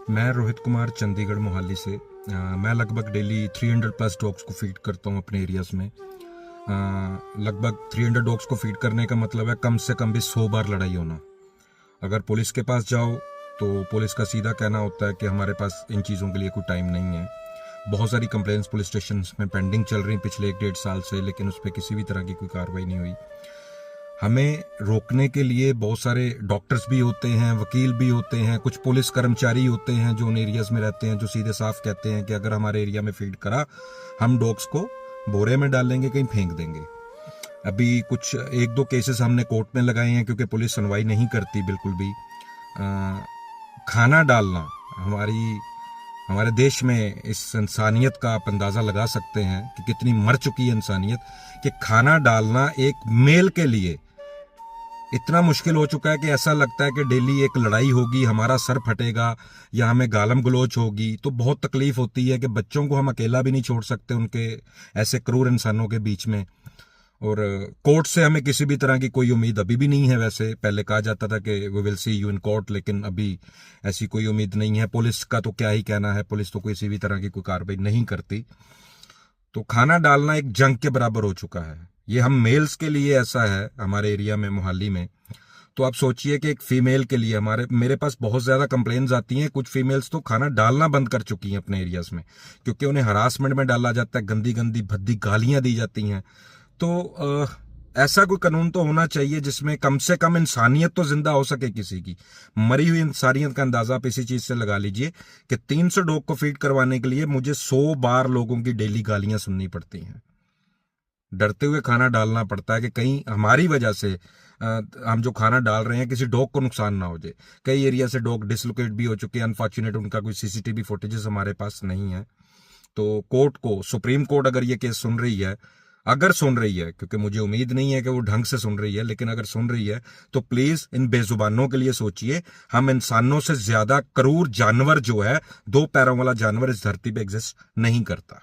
मैं रोहित कुमार चंडीगढ़ मोहाली से। मैं लगभग डेली 300 प्लस डॉग्स को फीड करता हूँ अपने एरियाज में। लगभग 300 डॉग्स को फीड करने का मतलब है कम से कम भी 100 बार लड़ाई होना। अगर पुलिस के पास जाओ तो पुलिस का सीधा कहना होता है कि हमारे पास इन चीज़ों के लिए कोई टाइम नहीं है। बहुत सारी कंप्लेंट्स पुलिस स्टेशन में पेंडिंग चल रही पिछले 1-1.5 साल से, लेकिन उस पर किसी भी तरह की कोई कार्रवाई नहीं हुई। हमें रोकने के लिए बहुत सारे डॉक्टर्स भी होते हैं, वकील भी होते हैं, कुछ पुलिस कर्मचारी होते हैं जो उन एरियाज में रहते हैं, जो सीधे साफ कहते हैं कि अगर हमारे एरिया में फीड करा हम डॉग्स को बोरे में डालेंगे, कहीं फेंक देंगे। अभी कुछ 1-2 केसेस हमने कोर्ट में लगाए हैं क्योंकि पुलिस सुनवाई नहीं करती बिल्कुल भी। खाना डालना हमारे देश में इस इंसानियत का आप अंदाज़ा लगा सकते हैं कि कितनी मर चुकी है इंसानियत, कि खाना डालना एक मेल के लिए इतना मुश्किल हो चुका है कि ऐसा लगता है कि डेली एक लड़ाई होगी, हमारा सर फटेगा या हमें गालम गलोच होगी। तो बहुत तकलीफ होती है कि बच्चों को हम अकेला भी नहीं छोड़ सकते उनके ऐसे क्रूर इंसानों के बीच में। और कोर्ट से हमें किसी भी तरह की कोई उम्मीद अभी भी नहीं है। वैसे पहले कहा जाता था कि we will see you in court, लेकिन अभी ऐसी कोई उम्मीद नहीं है। पुलिस का तो क्या ही कहना है, पुलिस तो किसी भी तरह की कोई कार्रवाई नहीं करती। तो खाना डालना एक जंग के बराबर हो चुका है। ये हम मेल्स के लिए ऐसा है हमारे एरिया में, मोहाली में। तो आप सोचिए कि एक फीमेल के लिए मेरे पास बहुत ज्यादा कंप्लेंट्स आती हैं। कुछ फीमेल्स तो खाना डालना बंद कर चुकी हैं अपने एरियाज में क्योंकि उन्हें हरासमेंट में डाला जाता है, गंदी गंदी भद्दी गालियां दी जाती हैं। तो ऐसा कोई कानून तो होना चाहिए जिसमें कम से कम इंसानियत तो जिंदा हो सके किसी की। मरी हुई इंसानियत का अंदाजा आप इसी चीज से लगा लीजिए कि 300 डॉग को फीड करवाने के लिए मुझे 100 बार लोगों की डेली गालियां सुननी पड़ती हैं। डरते हुए खाना डालना पड़ता है कि कहीं हमारी वजह से हम जो खाना डाल रहे हैं किसी डॉग को नुकसान ना हो जाए। कई एरिया से डॉग डिसलोकेट भी हो चुके हैं। अनफॉर्चुनेट उनका कोई सीसीटीवी फुटेजेस हमारे पास नहीं है। तो कोर्ट को, सुप्रीम कोर्ट अगर ये केस सुन रही है, क्योंकि मुझे उम्मीद नहीं है कि वो ढंग से सुन रही है, लेकिन अगर सुन रही है तो प्लीज इन बेजुबानों के लिए सोचिए। हम इंसानों से ज्यादा क्रूर जानवर जो है, 2 पैरों वाला जानवर इस धरती पे एग्जिस्ट नहीं करता।